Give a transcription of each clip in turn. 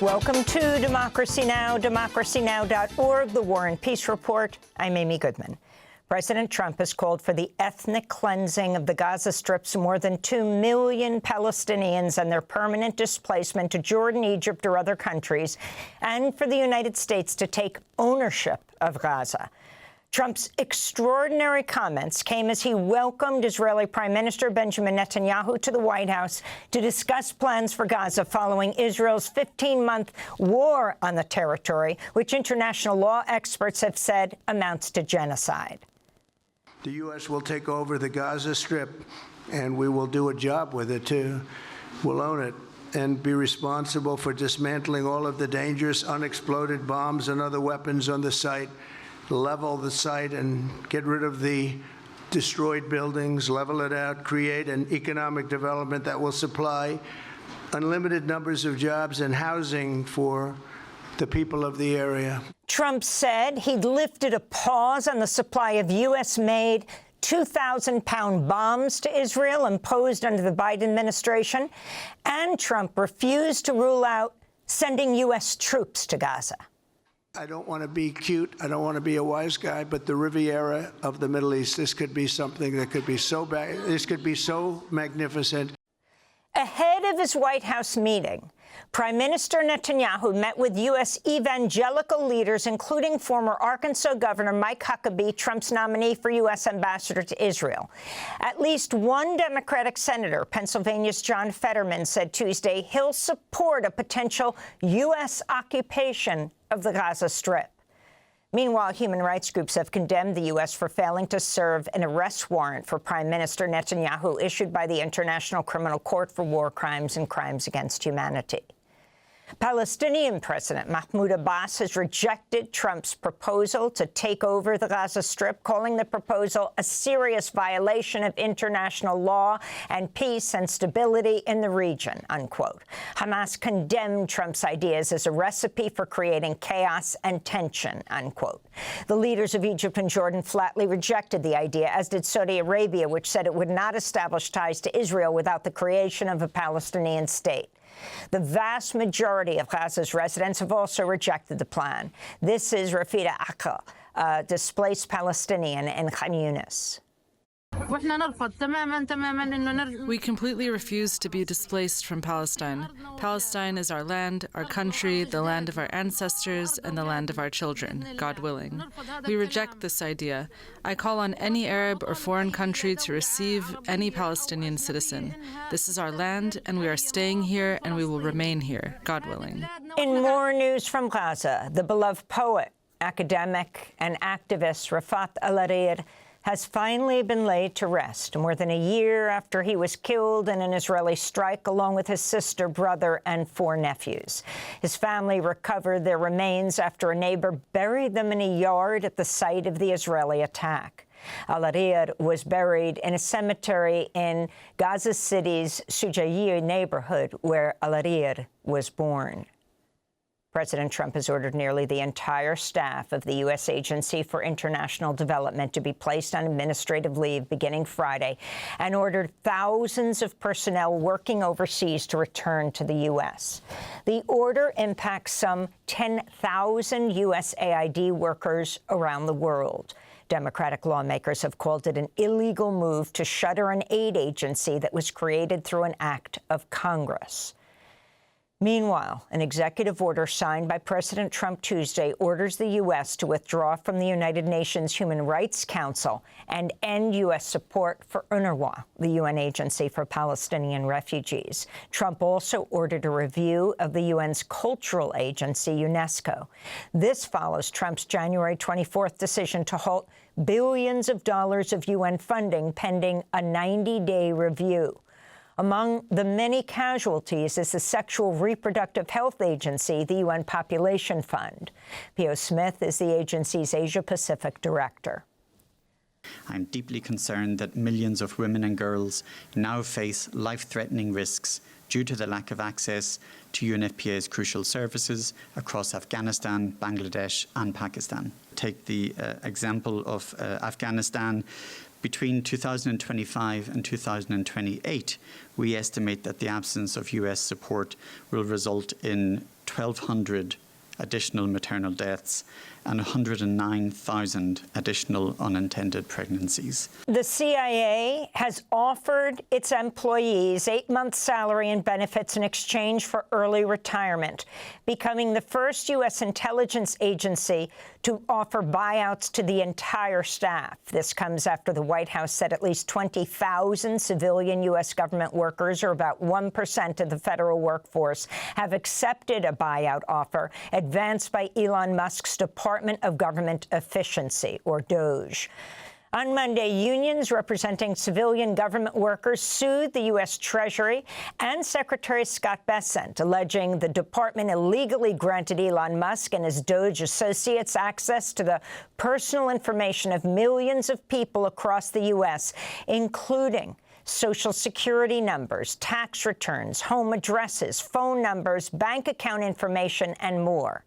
Welcome to Democracy Now!, democracynow.org, the War and Peace Report. I'm Amy Goodman. President Trump has called for the ethnic cleansing of the Gaza Strip's more than 2 million Palestinians and their permanent displacement to Jordan, Egypt, or other countries, and for the United States to take ownership of Gaza. Trump's extraordinary comments came as he welcomed Israeli Prime Minister Benjamin Netanyahu to the White House to discuss plans for Gaza following Israel's 15-month war on the territory, which international law experts have said amounts to genocide. The U.S. will take over the Gaza Strip, and we will do a job with it, too. We'll own it and be responsible for dismantling all of the dangerous unexploded bombs and other weapons on the site, level the site and get rid of the destroyed buildings, level it out, create an economic development that will supply unlimited numbers of jobs and housing for the people of the area. Trump said he'd lifted a pause on the supply of U.S.-made 2,000-pound bombs to Israel imposed under the Biden administration, and Trump refused to rule out sending U.S. troops to Gaza. I don't want to be cute. I don't want to be a wise guy, but the Riviera of the Middle East, this could be something that could be so bad. This could be so magnificent. Ahead of his White House meeting, Prime Minister Netanyahu met with U.S. evangelical leaders, including former Arkansas Governor Mike Huckabee, Trump's nominee for U.S. ambassador to Israel. At least one Democratic senator, Pennsylvania's John Fetterman, said Tuesday he'll support a potential U.S. occupation of the Gaza Strip. Meanwhile, human rights groups have condemned the U.S. for failing to serve an arrest warrant for Prime Minister Netanyahu issued by the International Criminal Court for war crimes and crimes against humanity. Palestinian President Mahmoud Abbas has rejected Trump's proposal to take over the Gaza Strip, calling the proposal a serious violation of international law and peace and stability in the region, unquote. Hamas condemned Trump's ideas as a recipe for creating chaos and tension, unquote. The leaders of Egypt and Jordan flatly rejected the idea, as did Saudi Arabia, which said it would not establish ties to Israel without the creation of a Palestinian state. The vast majority of Gaza's residents have also rejected the plan. This is Rafat Akal, a displaced Palestinian in Khan Yunis. We completely refuse to be displaced from Palestine. Palestine is our land, our country, the land of our ancestors, and the land of our children, God willing. We reject this idea. I call on any Arab or foreign country to receive any Palestinian citizen. This is our land, and we are staying here, and we will remain here, God willing. In more news from Gaza, the beloved poet, academic, and activist Rafat Alareer has finally been laid to rest more than a year after he was killed in an Israeli strike, along with his sister, brother, and 4 nephews. His family recovered their remains after a neighbor buried them in a yard at the site of the Israeli attack. Alareer was buried in a cemetery in Gaza City's Sujaiya neighborhood, where Alareer was born. President Trump has ordered nearly the entire staff of the U.S. Agency for International Development to be placed on administrative leave beginning Friday, and ordered thousands of personnel working overseas to return to the U.S. The order impacts some 10,000 USAID workers around the world. Democratic lawmakers have called it an illegal move to shutter an aid agency that was created through an act of Congress. Meanwhile, an executive order signed by President Trump Tuesday orders the U.S. to withdraw from the United Nations Human Rights Council and end U.S. support for UNRWA, the UN agency for Palestinian refugees. Trump also ordered a review of the UN's cultural agency, UNESCO. This follows Trump's January 24th decision to halt billions of dollars of UN funding pending a 90-day review. Among the many casualties is the Sexual Reproductive Health Agency, the UN Population Fund. P.O. Smith is the agency's Asia-Pacific director. I'm deeply concerned that millions of women and girls now face life-threatening risks due to the lack of access to UNFPA's crucial services across Afghanistan, Bangladesh and Pakistan. Take the example of Afghanistan. Between 2025 and 2028, we estimate that the absence of US support will result in 1,200 additional maternal deaths and 109,000 additional unintended pregnancies. The CIA has offered its employees 8 months' salary and benefits in exchange for early retirement, becoming the first U.S. intelligence agency to offer buyouts to the entire staff. This comes after the White House said at least 20,000 civilian U.S. government workers, or about 1% of the federal workforce, have accepted a buyout offer advanced by Elon Musk's Department of Government Efficiency, or DOGE. On Monday, unions representing civilian government workers sued the U.S. Treasury and Secretary Scott Bessent, alleging the department illegally granted Elon Musk and his DOGE associates access to the personal information of millions of people across the U.S., including Social Security numbers, tax returns, home addresses, phone numbers, bank account information, and more.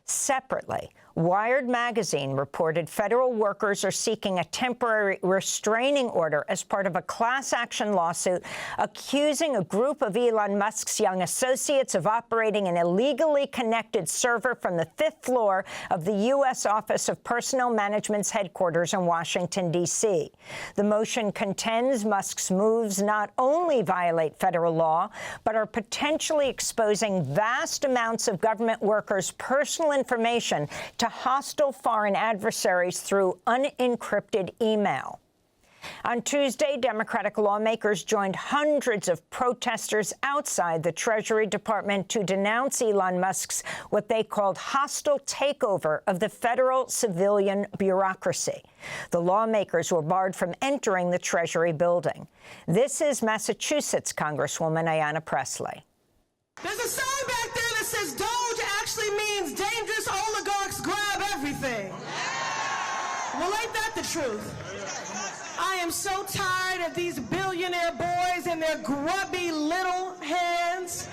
Separately, Wired magazine reported federal workers are seeking a temporary restraining order as part of a class action lawsuit accusing a group of Elon Musk's young associates of operating an illegally connected server from the 5th floor of the U.S. Office of Personnel Management's headquarters in Washington, D.C. The motion contends Musk's moves not only violate federal law, but are potentially exposing vast amounts of government workers' personal information to hostile foreign adversaries through unencrypted email. On Tuesday, Democratic lawmakers joined hundreds of protesters outside the Treasury Department to denounce Elon Musk's what they called hostile takeover of the federal civilian bureaucracy. The lawmakers were barred from entering the Treasury building. This is Massachusetts Congresswoman Ayanna Pressley. There's a sign back there that says Doge actually means dangerous oligarchs grab everything. Well, ain't that the truth? I am so tired of these billionaire boys and their grubby little hands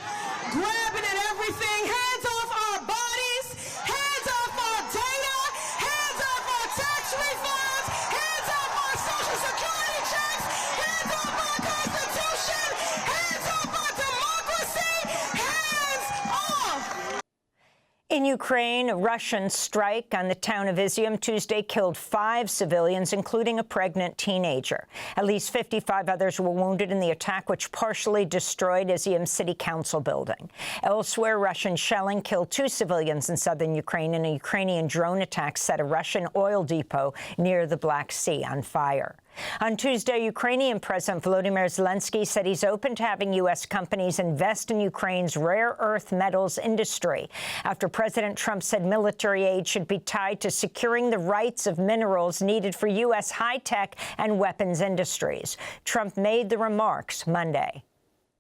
grabbing at everything. Hands off our bodies, hands off our data, hands off our tax refunds, hands off our social security checks, hands off our constitution, hands off our democracy, hands off! In Ukraine, a Russian strike on the town of Izium Tuesday killed 5 civilians, including a pregnant teenager. At least 55 others were wounded in the attack, which partially destroyed Izium City Council building. Elsewhere, Russian shelling killed 2 civilians in southern Ukraine, and a Ukrainian drone attack set a Russian oil depot near the Black Sea on fire. On Tuesday, Ukrainian President Volodymyr Zelensky said he's open to having U.S. companies invest in Ukraine's rare earth metals industry after President Trump said military aid should be tied to securing the rights of minerals needed for U.S. high-tech and weapons industries. Trump made the remarks Monday.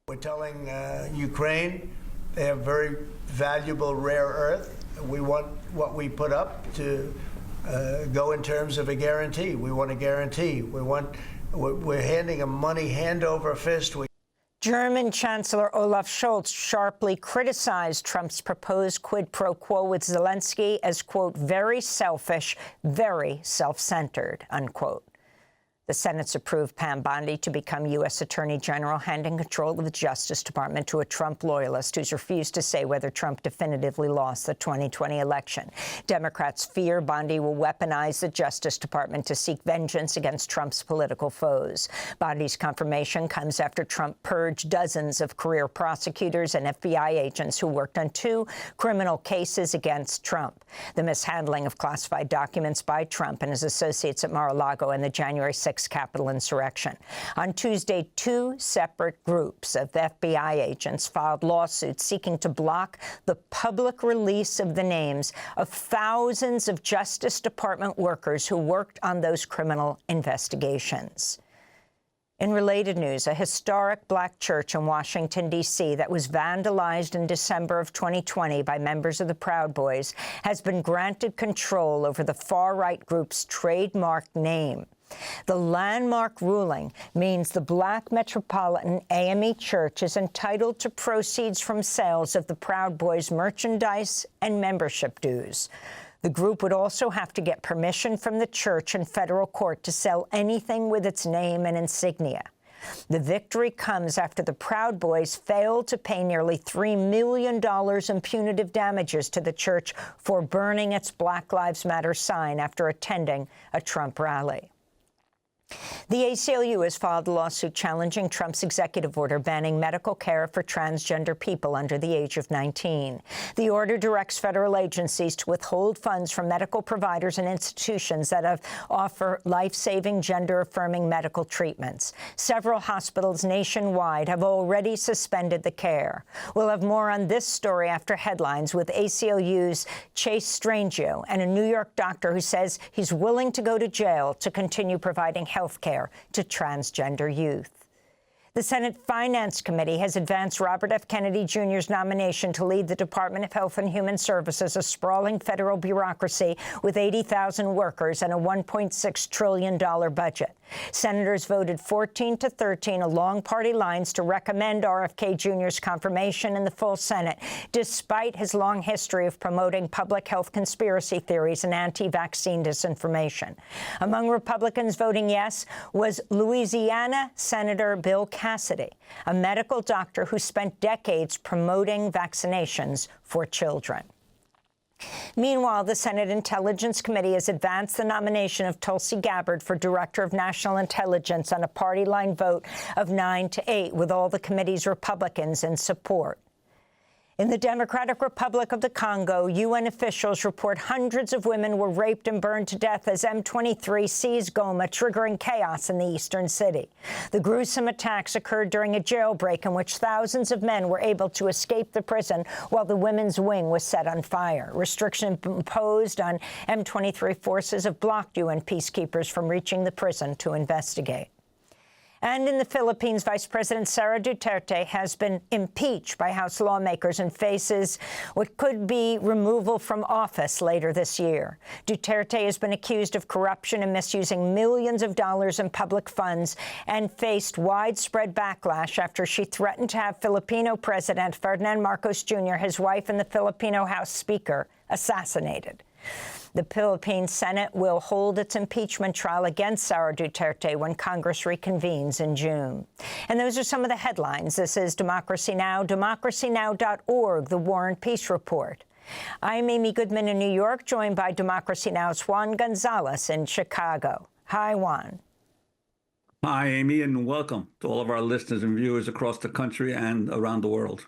We're telling Ukraine they have very valuable rare earth. We want what we put up to go in terms of a guarantee. We want a guarantee. We're handing them money hand over fist. German Chancellor Olaf Scholz sharply criticized Trump's proposed quid pro quo with Zelensky as, quote, very selfish, very self-centered, unquote. The Senate's approved Pam Bondi to become U.S. Attorney General, handing control of the Justice Department to a Trump loyalist who's refused to say whether Trump definitively lost the 2020 election. Democrats fear Bondi will weaponize the Justice Department to seek vengeance against Trump's political foes. Bondi's confirmation comes after Trump purged dozens of career prosecutors and FBI agents who worked on 2 criminal cases against Trump. The mishandling of classified documents by Trump and his associates at Mar-a-Lago and the January 6th Capitol insurrection. On Tuesday, 2 separate groups of FBI agents filed lawsuits seeking to block the public release of the names of thousands of Justice Department workers who worked on those criminal investigations. In related news, a historic black church in Washington, D.C. that was vandalized in December of 2020 by members of the Proud Boys has been granted control over the far-right group's trademark name. The landmark ruling means the Black Metropolitan AME Church is entitled to proceeds from sales of the Proud Boys merchandise and membership dues. The group would also have to get permission from the church and federal court to sell anything with its name and insignia. The victory comes after the Proud Boys failed to pay nearly $3 million in punitive damages to the church for burning its Black Lives Matter sign after attending a Trump rally. The ACLU has filed a lawsuit challenging Trump's executive order banning medical care for transgender people under the age of 19. The order directs federal agencies to withhold funds from medical providers and institutions that offer life-saving, gender-affirming medical treatments. Several hospitals nationwide have already suspended the care. We'll have more on this story after headlines with ACLU's Chase Strangio and a New York doctor who says he's willing to go to jail to continue providing health care to transgender youth. The Senate Finance Committee has advanced Robert F. Kennedy Jr.'s nomination to lead the Department of Health and Human Services, a sprawling federal bureaucracy with 80,000 workers and a $1.6 trillion budget. Senators voted 14-13 along party lines to recommend RFK Jr.'s confirmation in the full Senate, despite his long history of promoting public health conspiracy theories and anti-vaccine disinformation. Among Republicans voting yes was Louisiana Senator Bill Cassidy, a medical doctor who spent decades promoting vaccinations for children. Meanwhile, the Senate Intelligence Committee has advanced the nomination of Tulsi Gabbard for Director of National Intelligence on a party line vote of 9-8, with all the committee's Republicans in support. In the Democratic Republic of the Congo, UN officials report hundreds of women were raped and burned to death as M23 seized Goma, triggering chaos in the eastern city. The gruesome attacks occurred during a jailbreak in which thousands of men were able to escape the prison while the women's wing was set on fire. Restrictions imposed on M23 forces have blocked UN peacekeepers from reaching the prison to investigate. And in the Philippines, Vice President Sara Duterte has been impeached by House lawmakers and faces what could be removal from office later this year. Duterte has been accused of corruption and misusing millions of dollars in public funds and faced widespread backlash after she threatened to have Filipino President Ferdinand Marcos Jr., his wife, and the Filipino House Speaker assassinated. The Philippine Senate will hold its impeachment trial against Sara Duterte when Congress reconvenes in June. And those are some of the headlines. This is Democracy Now!, democracynow.org, the War and Peace Report. I'm Amy Goodman in New York, joined by Democracy Now!'s Juan Gonzalez in Chicago. Hi, Juan. Hi, Amy, and welcome to all of our listeners and viewers across the country and around the world.